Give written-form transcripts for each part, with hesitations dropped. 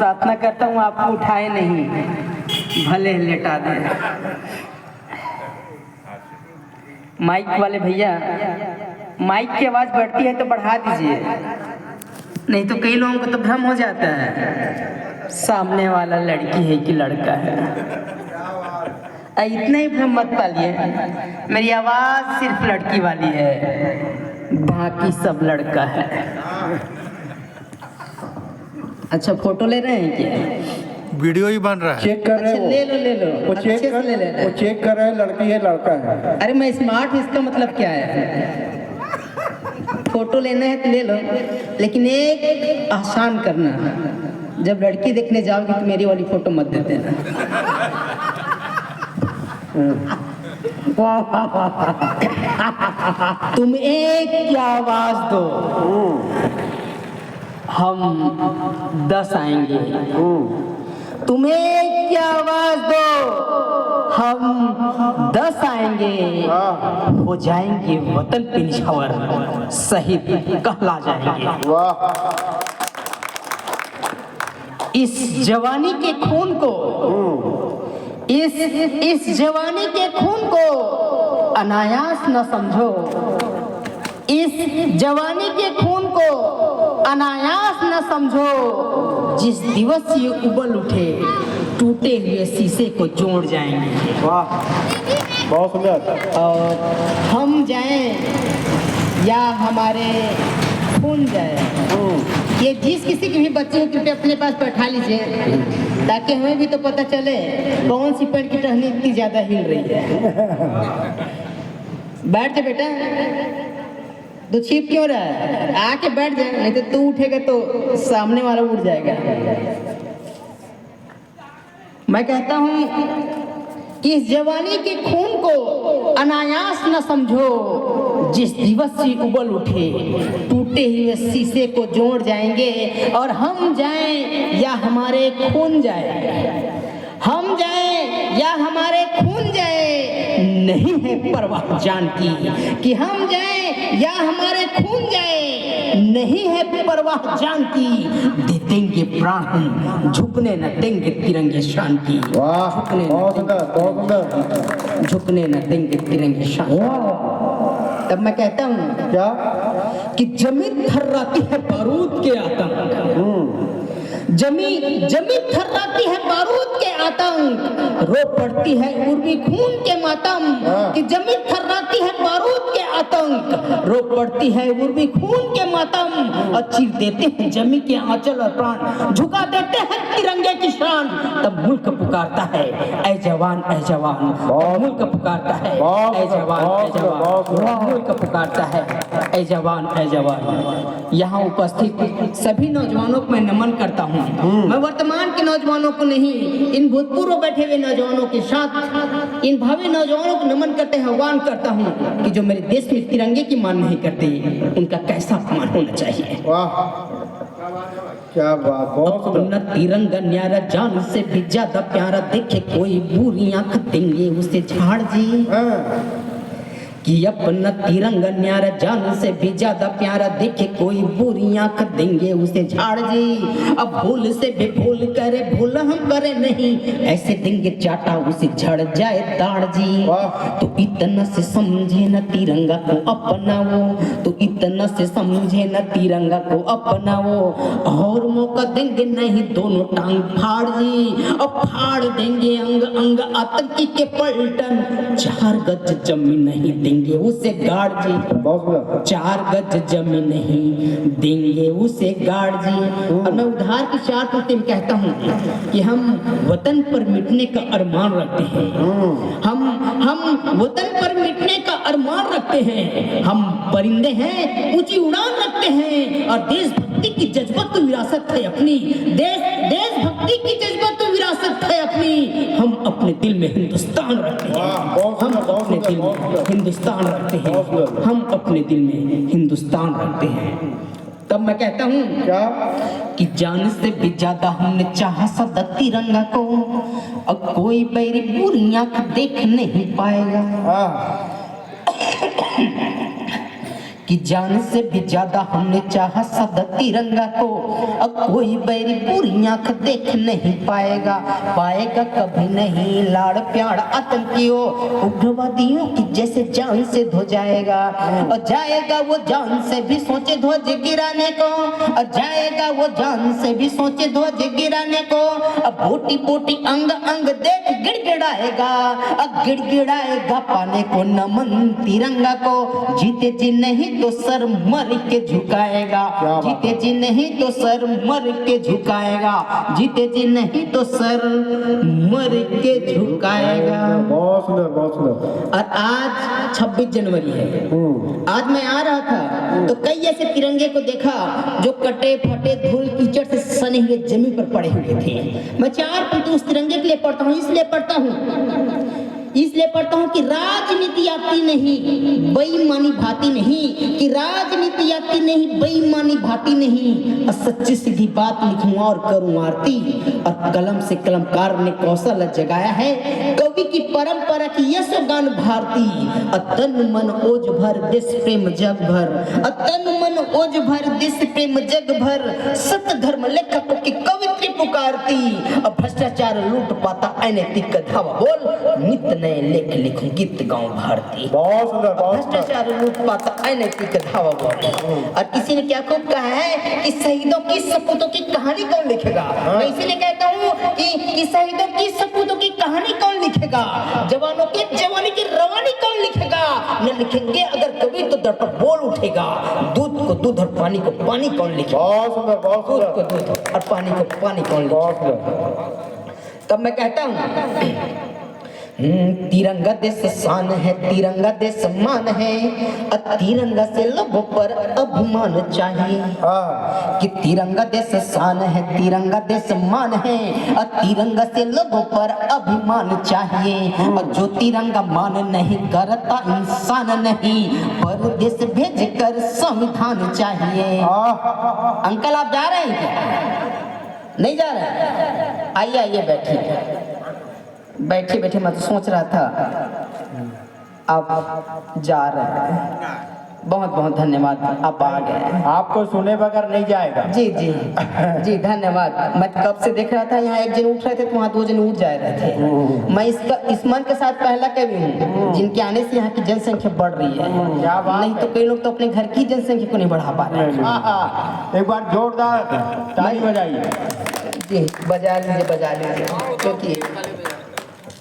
प्रार्थना करता हूँ आपको उठाए नहीं, भले लेटा दे। माइक वाले भैया, माइक की आवाज बढ़ती है तो बढ़ा दीजिए, नहीं तो कई लोगों को तो भ्रम हो जाता है सामने वाला लड़की है कि लड़का है। इतना ही भ्रम मत पालिए, मेरी आवाज सिर्फ लड़की वाली है, बाकी सब लड़का है। अच्छा फोटो ले रहे हैं क्या? वीडियो ही बन रहा है। चेक कर रहे अच्छा, हो? ले लो वो अच्छे चेक से ले कर, लेना। वो चेक कर रहे हैं लड़की है लड़का है। अरे मैं स्मार्ट, इसका मतलब क्या है? फोटो लेना है तो ले लो, लेकिन एक आसान करना, जब लड़की देखने जाओगे तो मेरी वाली फोटो मत दे देना। तुम एक की आवाज दो, हम 10 आएंगे। तुम एक की आवाज दो, हम 10 आएंगे। हो जाएंगे वतन पे निछावर, शहीद कहला जाएंगे। इस जवानी के खून को, इस जवानी के खून को अनायास न समझो, इस जवानी के खून को अनायास न समझो। जिस दिवस ये उबल उठे, टूटे हुए शीशे को जोड़ जाएंगे। वाह, बहुत सुंदर। और हम जाएं या हमारे खून जाए, ये जिस किसी की भी बच्चे को अपने पास बैठा लीजिए, ताकि हमें भी तो पता चले कौन सी पेड़ की टहनी इतनी ज्यादा हिल रही है। बैठ जा बेटा, तो छिप क्यों रहा है? आके बैठ जाए, नहीं तो तू उठेगा तो सामने वाला उड़ जाएगा। मैं कहता हूं कि इस जवानी के खून को अनायास न समझो। जिस दिवस से उबल उठे, टूटे हुए शीशे को जोड़ जाएंगे। और हम जाएं या हमारे खून जाए, हम जाएं या हमारे खून जाए, नहीं है परवाह जान की। कि हम जाएं या हमारे खून जाए, नहीं है परवाह जान की। दे देंगे प्राण हम, झुकने न देंगे तिरंगे शान की। वाह, बहुत सुंदर, बहुत सुंदर। झुकने न देंगे तिरंगे शान। तब मैं कहता हूँ क्या कि जमीन थर्राती है बारूद के आतंक, जमीन थर्राती है बारूद के आतंक। रो पड़ती है उर्मी खून के मातम। कि जमीन थर्राती है बारूद के आतंक, रो पड़ती है उर्मी खून के मातम। और चीर देते हैं जमी के आंचल और प्राण, झुका देते हैं तिरंगे की शान। तब मुल्क पुकारता है ऐ जवान ऐ जवान, तब मुल्क पुकारता है ऐ जवान ऐ जवान, मुल्क पुकारता है ऐ जवान ऐ जवान। यहाँ उपस्थित सभी नौजवानों को मैं नमन करता हूँ। मैं वर्तमान के नौजवानों को नहीं, इन भूतपूर्व बैठे हुए नौजवानों के साथ इन भावी नौजवानों को नमन करते हैं, आह्वान करता हूँ कि जो मेरे देश में तिरंगे की मान नहीं करते, उनका कैसा अपमान होना चाहिए। वाह, क्या बात, बहुत सुंदर। अपना तिरंगा न्यारा जान से भी ज्यादा प्यारा, देखे कोई बुरी आंख देंगे उसे झाड़ जी। कि अपना तिरंगा न्यारा जान से भी ज्यादा प्यारा, देखे कोई बुरी आंख देंगे उसे झाड़ जी। अब भूल से भी भूल करे, भूल हम करे नहीं, ऐसे देंगे चाटा उसे झड़ जाए ताड़ जी। तो इतना से समझे न तिरंगा को अपनाओ, तो इतना से समझे न तिरंगा को अपनाओ। और मौका देंगे नहीं दोनों टांग फाड़ जी, अब फाड़ देंगे अंग अंग आतंकी के पलटन। 4 गज जमीन नहीं देंगे उसे गाड़ जी, 4 गज जमीन नहीं देंगे उसे गाड़ जी। और मैं उधार की 4 पंक्ति में कहता हूँ कि हम वतन पर मिटने का अरमान रखते हैं, हम वतन पर मिटने का अरमान रखते हैं। हम परिंदे हैं, ऊंची उड़ान रखते हैं। और देशभक्ति की जज्बत तो विरासत है अपनी, देशभक्ति की जज्बत तो विरासत है अपनी। हम अपने दिल में हिंदुस्तान रखते हैं, हम अपने दिल में हिंदुस्तान रखते हैं, हम अपने दिल में हिंदुस्तान रखते हैं। तब मैं कहता हूँ क्या कि जान से भी ज्यादा हमने चाहा सदा तिरंगा को, और कोई बैरी बुरी आंख देख नहीं पाएगा। कि जान से भी ज्यादा हमने चाहा सदा तिरंगा को। अब कोई बैरी बुरी आंख देख नहीं पाएगा, पाएगा कभी नहीं लाड़ प्यार आतंकियों उग्रवादियों की जैसे जान से धो जाएगा। और जाएगा वो जान से भी सोचे ध्वज गिराने को, और जाएगा वो जान से भी सोचे ध्वज गिराने को। अब बोटी बोटी अंग अंग देख गिड़गिड़ाएगा, अब गिड़गिड़ाएगा पाने को नमन तिरंगा को। जीते जी नहीं तो सर मर के झुकाएगा, जीते जी नहीं तो सर मर के झुकाएगा, जीते जी नहीं तो सर मर के झुकाएगा। बहुत सुंदर, बहुत सुंदर। और आज 26 जनवरी है। आज मैं आ रहा था तो कई ऐसे तिरंगे को देखा जो कटे फटे धूल कीचड़ से सने हुए जमीन पर पड़े हुए थे। मैं 4 पंक्ति उस तिरंगे के लिए पढ़ता हूँ, इसलिए पढ़ता हूँ कि राजनीति आती नहीं बेईमानी भाती नहीं, कि राजनीति आती नहीं बेईमानी भाती नहीं। और सच्ची सीधी बात लिखूं और करूं आरती, और कलम से कलमकार ने कौशल जगाया है कवि की परंपरा की यशगान भारती। तन मन ओज भर देश प्रेम जग भर, तन मन ओज भर देश प्रेम जग भर, सत धर्म लेखकों की कवित्री पुकारती। अब भ्रष्टाचार लूट पाता अनैतिक धावा बोल, नित्य नए लेख लिखूं गीत गाऊं भारती। बहुत सुंदर, बहुत सुंदर। भ्रष्टाचार लूट पाता अनैतिक धावा बोल। और किसी ने क्या खूब कहा है कि शहीदों की सपूतों की कहानी कौन लिखेगा। मैं इसीलिए कहता हूँ कि शहीदों की सपूतों की कहानी कौन लिखेगा, जवानों की जवानी की रवानी कौन लिखेगा। न लिखेंगे अगर कभी तो दर पर बोल उठेगा, दूध को दूध और पानी को पानी कौन लिखेगा। बहुत सुंदर, बहुत दूध सुंदर। को दूध और पानी को पानी कौन बहुत लिखेगा। सुंदर। तब मैं कहता हूँ तिरंगा देश शान है, तिरंगा देश मान है, तिरंगा से लोगों पर अभिमान चाहिए। कि तिरंगा देश शान है, तिरंगा देश मान है, तिरंगा से लोगों पर अभिमान चाहिए। और जो तिरंगा मान नहीं करता इंसान नहीं, परदेश भेज कर संविधान चाहिए। अंकल आप जा रहे हैं क्या? नहीं जा रहे? आइए आइए बैठिए, बैठे बैठे मैं तो सोच रहा था आप जा रहे हैं। बहुत बहुत धन्यवाद, आप आ गए। आपको सुने बगैर नहीं जाएगा। जी जी जी धन्यवाद। मैं कब से देख रहा था यहाँ एक जन उठ रहे थे तो वहाँ 2 जन उठ जा रहे थे। मैं इस मन के साथ पहला कवि हूँ जिनके आने से यहाँ की जनसंख्या बढ़ रही है। नहीं तो कई लोग तो अपने घर की जनसंख्या को नहीं बढ़ा पा रहे हैं। एक बार जोरदार ताली बजाइए। जी बजा लीजिए, क्योंकि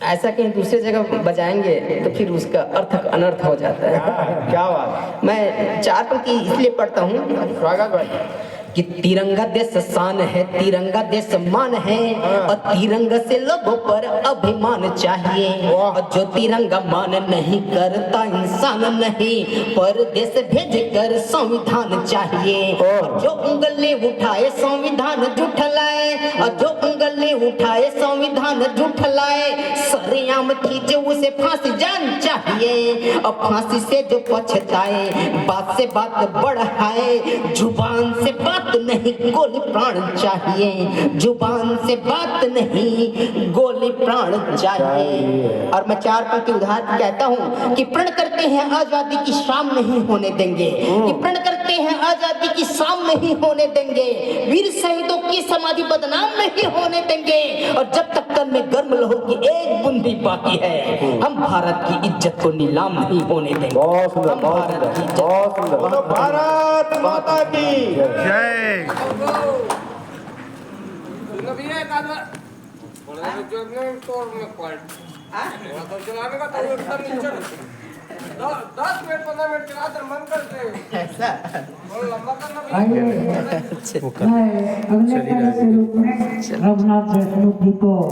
ऐसा कहीं दूसरी जगह बजाएंगे तो फिर उसका अर्थ अनर्थ हो जाता है। क्या बात। मैं 4 पंक्ति इसलिए पढ़ता हूँ स्वागत भाई। कि तिरंगा देश शान है, तिरंगा देश मान है, और तिरंगा से लोगों पर अभिमान चाहिए। और जो तिरंगा मान नहीं करता इंसान नहीं, परदेश भेज कर संविधान चाहिए। और जो उंगली उठाए संविधान जुठलाए, और जो उंगली उठाए संविधान जुठलाए, सरेआम खींचे उसे फांसी जान चाहिए। और फांसी से जो पछताए बात से बात बढ़ाए, जुबान से बात नहीं गोली प्राण चाहिए, जुबान से बात नहीं गोली प्राण चाहिए। और मैं 4 पंक्ति उधार कहता हूँ कि प्रण करते हैं आजादी की शाम नहीं होने देंगे, कि प्रण करते हैं आजादी की शाम नहीं होने देंगे, वीर शहीदों की समाधि बदनाम नहीं होने देंगे। और जब तक तन में गर्म लहू की एक बूंदी बाकी है, हम भारत की इज्जत को नीलाम नहीं होने देंगे। बहुत सुंदर, हम भारत की इज्जत, बहुत सुंदर। भारत माता की जय। दस मिनट 15 मिनट चला कर मन करते ऐसा लंबा करना। अगले गाने से रूप में रघुनाथ देशमुख जी को